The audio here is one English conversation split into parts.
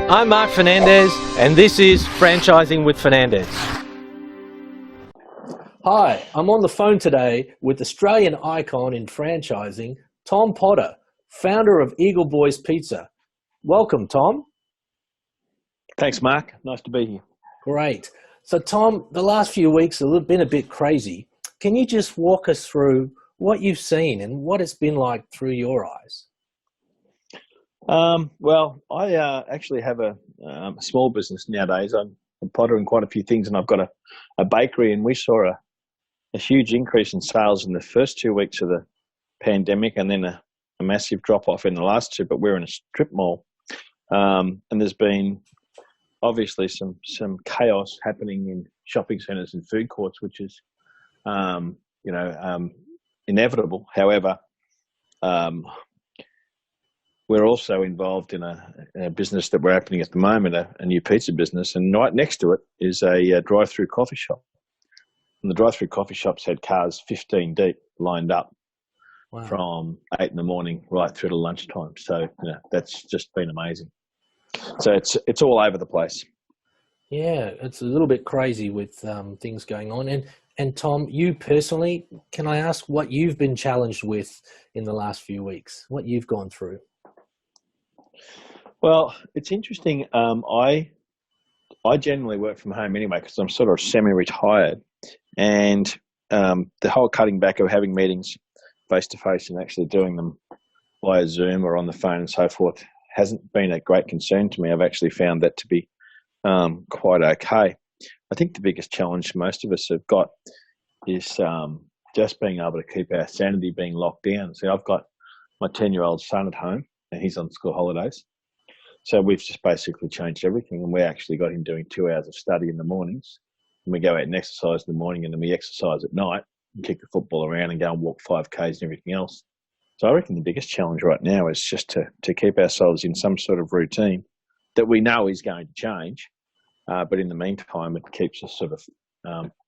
I'm Mark Fernandez, and this is Franchising with Fernandez. Hi, I'm on the phone today with Australian icon in franchising, Tom Potter, founder of Eagle Boys Pizza. Welcome, Tom. Thanks, Mark. Nice to be here. Great. So, Tom, the last few weeks have been a bit crazy. Can you just walk us through what you've seen and what it's been like through your eyes? Well, I actually have a small business nowadays. I'm pottering quite a few things, and I've got a bakery, and we saw a huge increase in sales in the first 2 weeks of the pandemic, and then a massive drop-off in the last two, but we're in a strip mall. And there's been obviously some chaos happening in shopping centres and food courts, which is, inevitable. However, we're also involved in a business that we're opening at the moment, a new pizza business, and right next to it is a drive-through coffee shop. And the drive-through coffee shops had cars 15 deep lined up. Wow. From 8 in the morning right through to lunchtime. So that's just been amazing. So it's all over the place. Yeah, it's a little bit crazy with things going on. And Tom, you personally, can I ask what you've been challenged with in the last few weeks? What you've gone through? Well, it's interesting. I generally work from home anyway because I'm sort of semi-retired, and the whole cutting back of having meetings face-to-face and actually doing them via Zoom or on the phone and so forth hasn't been a great concern to me. I've actually found that to be quite okay. I think the biggest challenge most of us have got is just being able to keep our sanity being locked down. So I've got my 10-year-old son at home, and he's on school holidays. So we've just basically changed everything, and we actually got him doing 2 hours of study in the mornings, and we go out and exercise in the morning, and then we exercise at night and kick the football around and go and walk 5Ks and everything else. So I reckon the biggest challenge right now is just to keep ourselves in some sort of routine that we know is going to change, but in the meantime, it keeps us sort of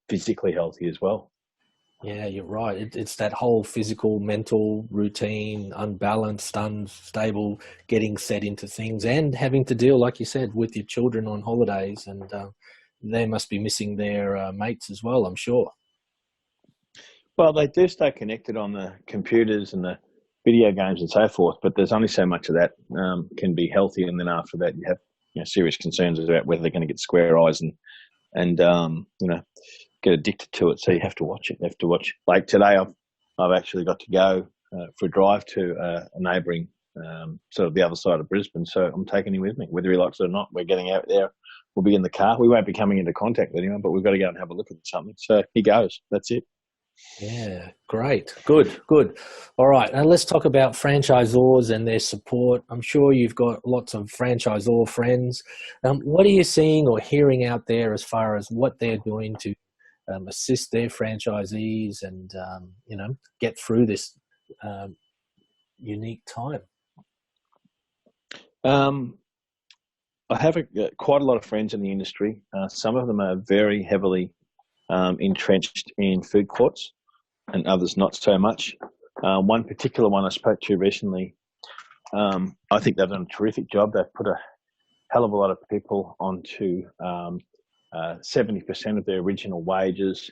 physically healthy as well. Yeah, you're right. It's that whole physical, mental routine, unbalanced, unstable, getting set into things and having to deal, like you said, with your children on holidays, and they must be missing their mates as well, I'm sure. Well, they do stay connected on the computers and the video games and so forth, but there's only so much of that can be healthy, and then after that you have serious concerns about whether they're going to get square eyes and get addicted to it. So you have to watch it. You have to watch. Like today, I've actually got to go for a drive to a neighbouring sort of the other side of Brisbane. So I'm taking him with me, whether he likes it or not. We're getting out there. We'll be in the car. We won't be coming into contact with anyone, but we've got to go and have a look at something. So he goes. That's it. Yeah, great. Good. All right. Now let's talk about franchisors and their support. I'm sure you've got lots of franchisor friends. What are you seeing or hearing out there as far as what they're doing to assist their franchisees and, get through this unique time? I have quite a lot of friends in the industry. Some of them are very heavily entrenched in food courts, and others not so much. One particular one I spoke to recently, I think they've done a terrific job. They've put a hell of a lot of people onto 70% of their original wages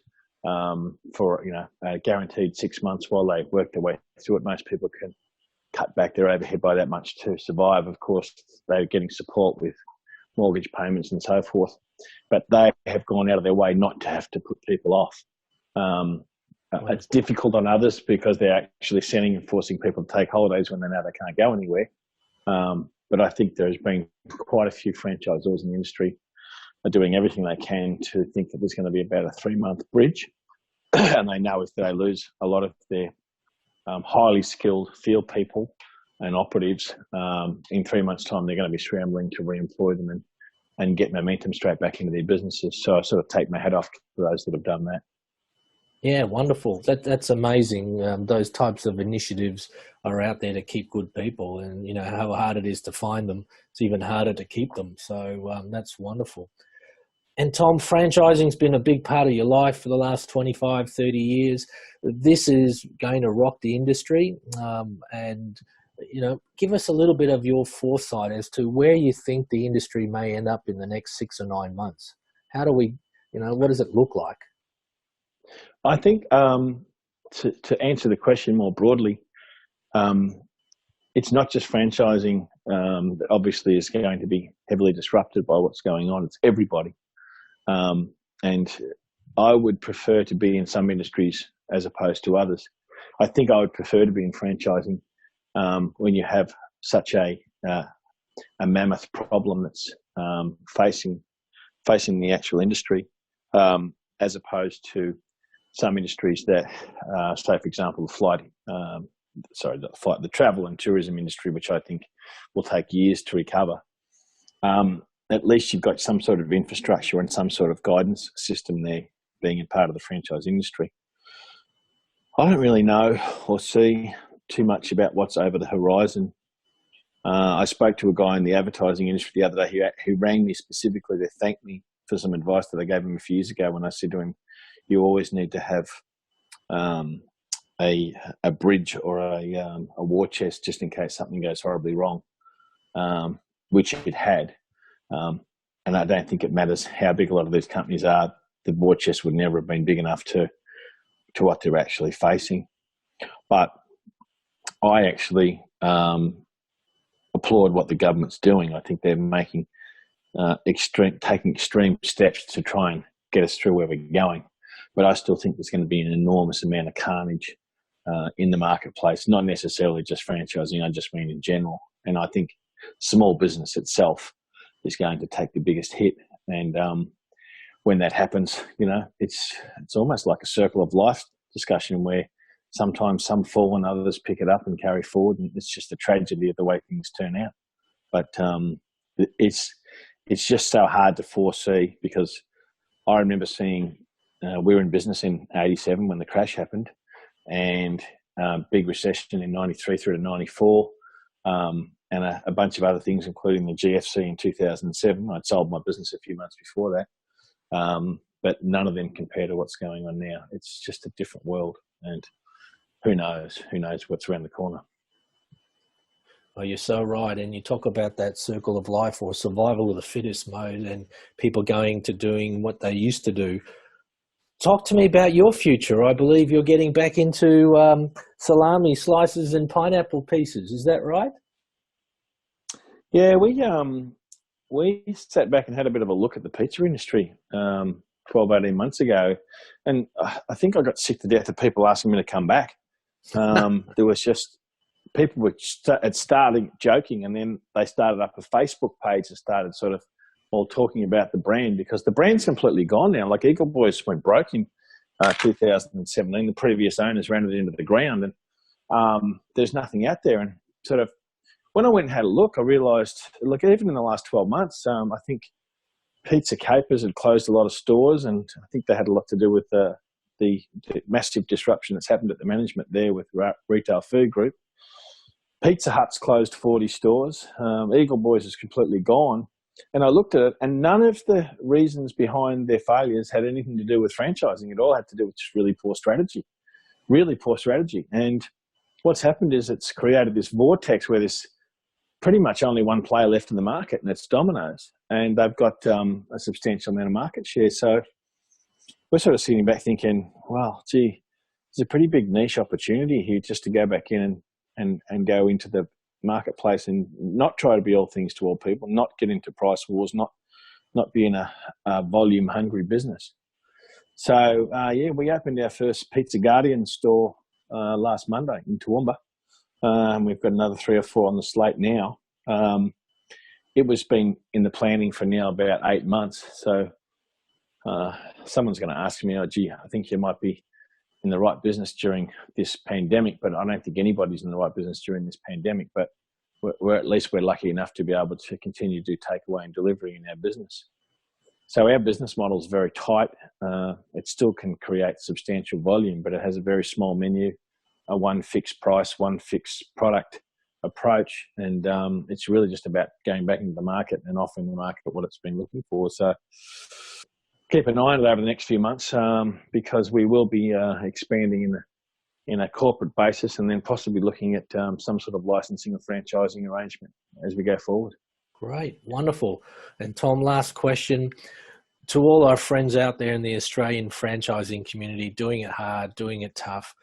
for a guaranteed 6 months while they work their way through it. Most people can cut back their overhead by that much to survive. Of course, they're getting support with mortgage payments and so forth, but they have gone out of their way not to have to put people off. It's difficult on others because they're actually sending and forcing people to take holidays when they know they can't go anywhere. But I think there's been quite a few franchisors in the industry are doing everything they can to think that there's going to be about a 3-month bridge. And they know if they lose a lot of their highly skilled field people and operatives, in 3 months' time, they're going to be scrambling to re-employ them and get momentum straight back into their businesses. So I sort of take my hat off to those that have done that. Yeah, wonderful. That's amazing. Those types of initiatives are out there to keep good people, and how hard it is to find them. It's even harder to keep them. So that's wonderful. And Tom, franchising's been a big part of your life for the last 25, 30 years. This is going to rock the industry. And give us a little bit of your foresight as to where you think the industry may end up in the next 6 or 9 months. How do we, what does it look like? I think to answer the question more broadly, it's not just franchising that obviously is going to be heavily disrupted by what's going on. It's everybody. And I would prefer to be in some industries as opposed to others. I think I would prefer to be in franchising when you have such a mammoth problem that's facing the actual industry, as opposed to some industries that, say, for example, the travel and tourism industry, which I think will take years to recover. At least you've got some sort of infrastructure and some sort of guidance system there, being a part of the franchise industry. I don't really know or see too much about what's over the horizon. I spoke to a guy in the advertising industry the other day who rang me specifically to thank me for some advice that I gave him a few years ago when I said to him, you always need to have a bridge or a war chest just in case something goes horribly wrong, which it had. And I don't think it matters how big a lot of these companies are. The war chest would never have been big enough to what they're actually facing. But I actually applaud what the government's doing. I think they're making taking extreme steps to try and get us through where we're going. But I still think there's going to be an enormous amount of carnage in the marketplace, not necessarily just franchising, I just mean in general. And I think small business itself is going to take the biggest hit. And when that happens, it's almost like a circle of life discussion where sometimes some fall and others pick it up and carry forward. And it's just a tragedy of the way things turn out. But it's just so hard to foresee, because I remember seeing we were in business in 87 when the crash happened, and big recession in 93 through to 94, and a bunch of other things, including the GFC in 2007. I'd sold my business a few months before that, but none of them compare to what's going on now. It's just a different world, and who knows what's around the corner. Oh, you're so right. And you talk about that circle of life or survival of the fittest mode and people going to doing what they used to do. Talk to me about your future. I believe you're getting back into salami slices and pineapple pieces. Is that right? Yeah, we sat back and had a bit of a look at the pizza industry 12, 18 months ago. And I think I got sick to death of people asking me to come back. There was just, people had started joking, and then they started up a Facebook page and started sort of all talking about the brand, because the brand's completely gone now. Like Eagle Boys went broke in 2017. The previous owners ran it into the ground, and there's nothing out there. And sort of when I went and had a look, I realised, look, even in the last 12 months, I think Pizza Capers had closed a lot of stores, and I think they had a lot to do with the massive disruption that's happened at the management there with Retail Food Group. Pizza Hut's closed 40 stores. Eagle Boys is completely gone. And I looked at it, and none of the reasons behind their failures had anything to do with franchising. It all had to do with just really poor strategy. And what's happened is it's created this vortex where there's pretty much only one player left in the market, and it's Domino's. And they've got a substantial amount of market share. So we're sort of sitting back thinking, well, gee, there's a pretty big niche opportunity here just to go back in and go into the marketplace and not try to be all things to all people, not get into price wars, not be in a volume hungry business. So we opened our first Pizza Guardian store last Monday in Toowoomba. We've got another 3 or 4 on the slate now. It was been in the planning for now about 8 months. So someone's going to ask me, oh gee, I think you might be in the right business during this pandemic, but I don't think anybody's in the right business during this pandemic. But we're at least we're lucky enough to be able to continue to do takeaway and delivery in our business. So our business model is very tight. It still can create substantial volume, but it has a very small menu, a one fixed price, one fixed product approach, and it's really just about going back into the market and offering the market what it's been looking for. So keep an eye on it over the next few months, because we will be expanding in a corporate basis, and then possibly looking at some sort of licensing or franchising arrangement as we go forward. Great, wonderful. And Tom, last question. To all our friends out there in the Australian franchising community, doing it hard, doing it tough,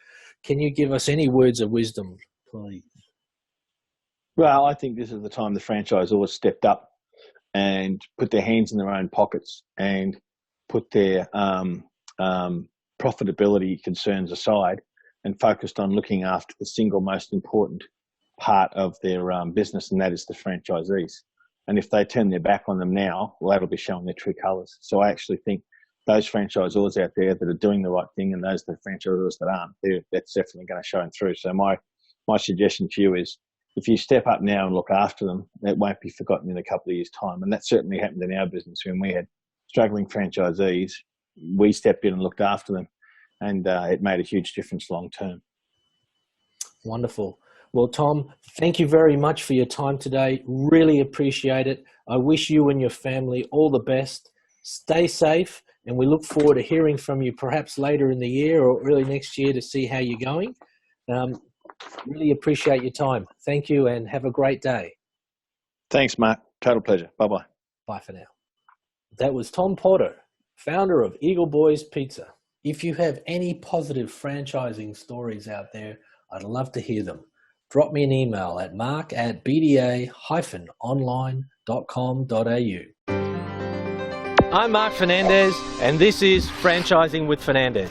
can you give us any words of wisdom, please? Well, I think this is the time the franchisors stepped up and put their hands in their own pockets and put their profitability concerns aside and focused on looking after the single most important part of their business, and that is the franchisees. And if they turn their back on them now, well, that'll be showing their true colours. So I actually think those franchisors out there that are doing the right thing, and those the franchisors that aren't, that's definitely going to show them through. So my suggestion to you is, if you step up now and look after them, it won't be forgotten in a couple of years' time. And that certainly happened in our business when we had struggling franchisees. We stepped in and looked after them, and it made a huge difference long term. Wonderful. Well, Tom, thank you very much for your time today. Really appreciate it. I wish you and your family all the best. Stay safe, and we look forward to hearing from you perhaps later in the year or early next year to see how you're going. Really appreciate your time. Thank you, and have a great day. Thanks, Mark. Total pleasure. Bye-bye. Bye for now. That was Tom Potter, founder of Eagle Boys Pizza. If you have any positive franchising stories out there, I'd love to hear them. Drop me an email at mark@bda-online.com.au. I'm Mark Fernandez, and this is Franchising with Fernandez.